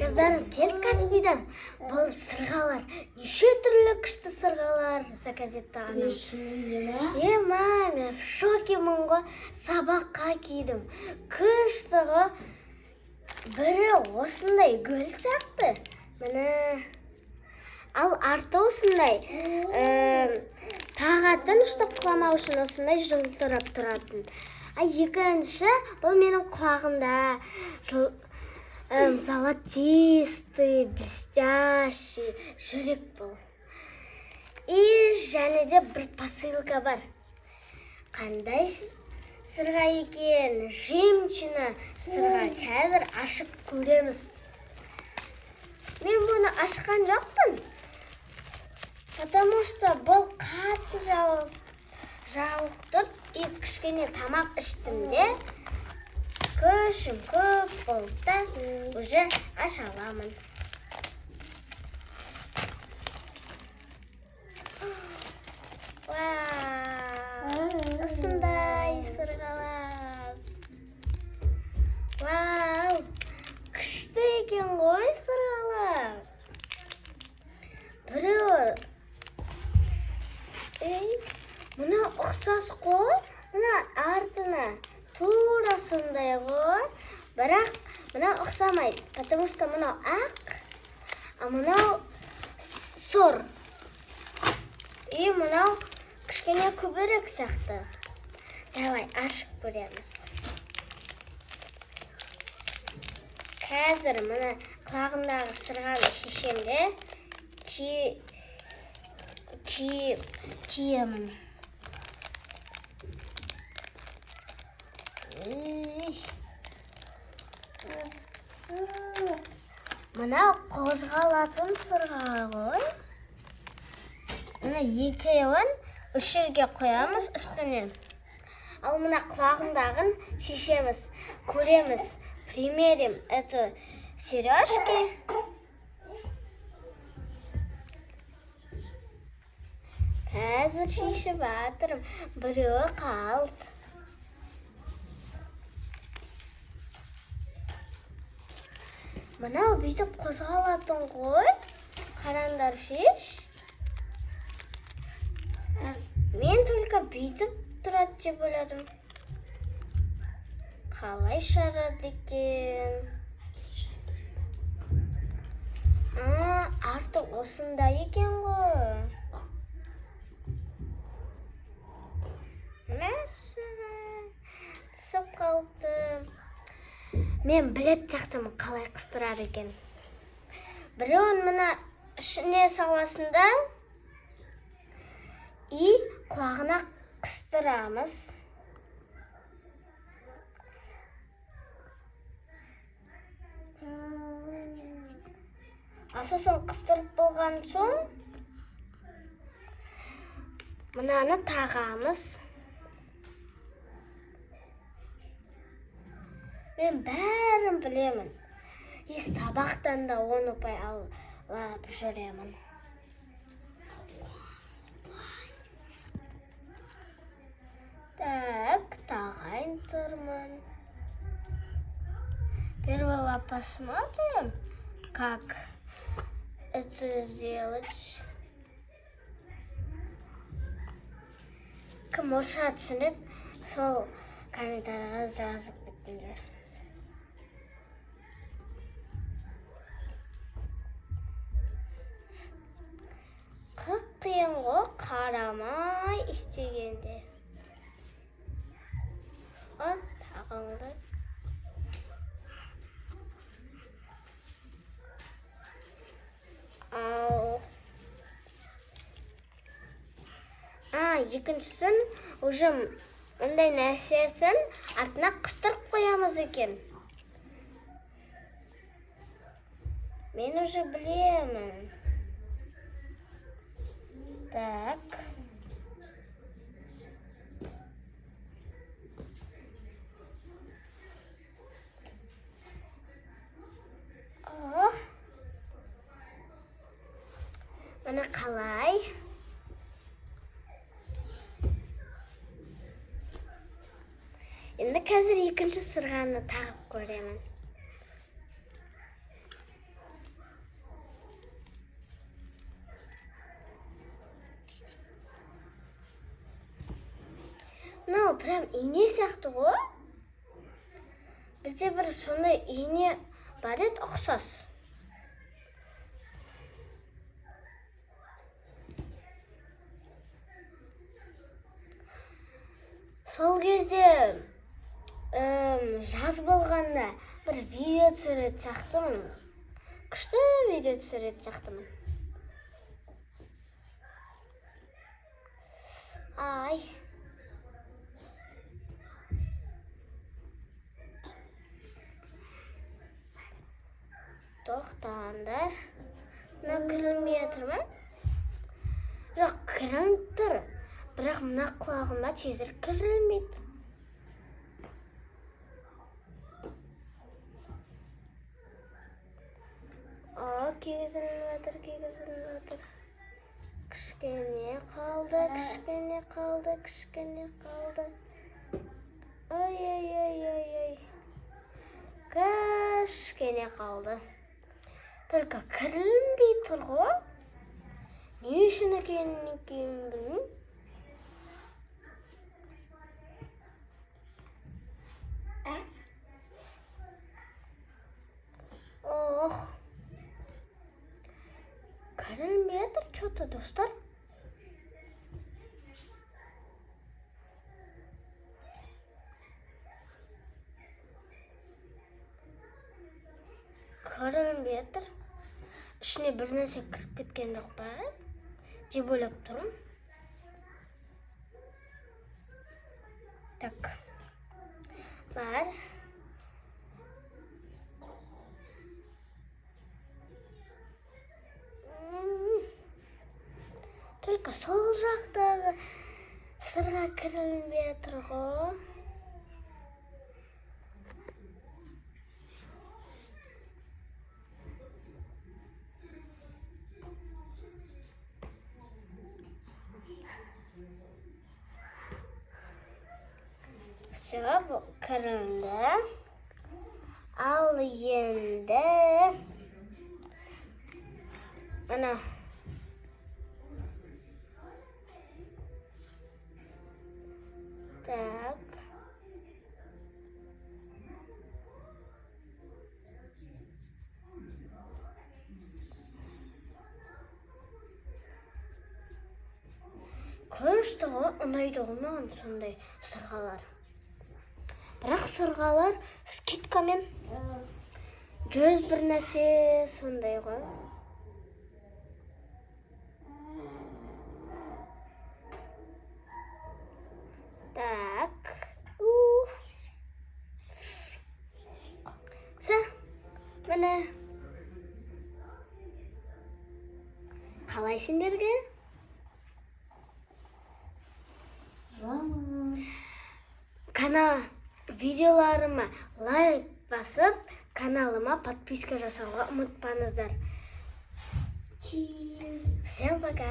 Заказдарым келді Каспийдан. Бұл сырғалар, неше түрлі күшті сырғалар заказетті анам. Мен в шокемін ғой, сабаққа кидім. Күшті ғой. Бірі осындай гүл сияқты. Міне. Ал арты осындай. Тағатын ұшты құламау үшін осындай жылтырап тұратын. Екінші, бұл менің құлағымда золотистый, блестящий жүрек бұл. И және де бір посылка бар. Қандай сырға екен? Жемчина сырға. Қазір ашып көреміз. Мен бұны ашқан жоқпын. Потому что бұл қатты жауық тұр. И кішкене тамақ іштім де. Көшім көп болды. Уже аша аламын. Вау! Осындай сырғалар. Вау! Күшті екен ғой сырғалар. Біреу. Мұна ұқсас қой. Мұна артына тура сондай ғой. Бірақ мұна ұқсамайды. Потому что мұна ақ, а мұна сор. И мұна кішкене көбірек сияқты. Давай, ашып көреміз. Қазір мұна құлағымдағы сырғаны шешемде киемін. Мұна қозғалатын сырға ғой. Мұна екеуін үш жерге қоямыз үстіне. Ал мұна құлағымдағын шешеміз, көреміз. Примерим эту сережки. Қазір шешіп атырым. Біреуі қалды. Мұнау бүйтіп қозғалатын ғой. Қараңдар шеш. Мен только бүйтіп тұрады деп ойладым. Қалай шарады екен? Арты осындай екен ғой. Түсіп қалыпты. Мен білет тақтымын қалай қыстырады екен. Біреуін мұна ішіне саласында и құлағына қыстырамыз. Сосын қыстырып болған соң мұнаны тағамыз. Мен бәрін білемін. И сабақтан да оны ұпай алып жүремін. Так, тағайын тұрмын. Первого посмотрим, как это сделать. Кім орысша түсінеді, сол комментарийға жазып кетіңдер. Қиын ғой, қарамай істегенде. Тағыңды. Екіншісін уже ондай нәрсесін артына қыстырып қоямыз екен. Мен уже білемін. Так. Мұны қалай? Енді қазір екінші сырғаны тағып көремін. мынау прям ине сияқты ғой. Бізде бір сондай ине бар еді, ұқсас. Сол кезде жаз болғанда бір видео түсіретін сияқтымын. Күшті видео түсіретін сияқтымын. Ай. Тоқтаңдар. Мына кірілмей жатыр ма? Жоқ, кіріліп тұр. Бірақ мына құлағыма тезірек кірілмейді. Кегізіліп жатыр. Кішкене қалды. Ой. Кішкене қалды. Только кірілмей тұр ғой. Не үшін екенін білмеймін. Кірілмей жатыр, что-то, достар. Кірілмей жатыр. Ішіне бір нәрсе кіріп кеткен жоқ па? Деп ойлап тұрмын. Так. Бар. Только сол жақтағы сырға кірілмей жатыр ғой. Все, бұл кірілді. Ал енді ана так. Күшті ғой, ұнайды ғой маған сондай сырғалар. Бірақ сырғалар скидкамен 101 нәрсе сондай ғой. Так. Все, міне. Қалай сендерге? Видеоларыма лайк басып, каналыма подписка жасауға ұмытпаңыздар. Всем пока.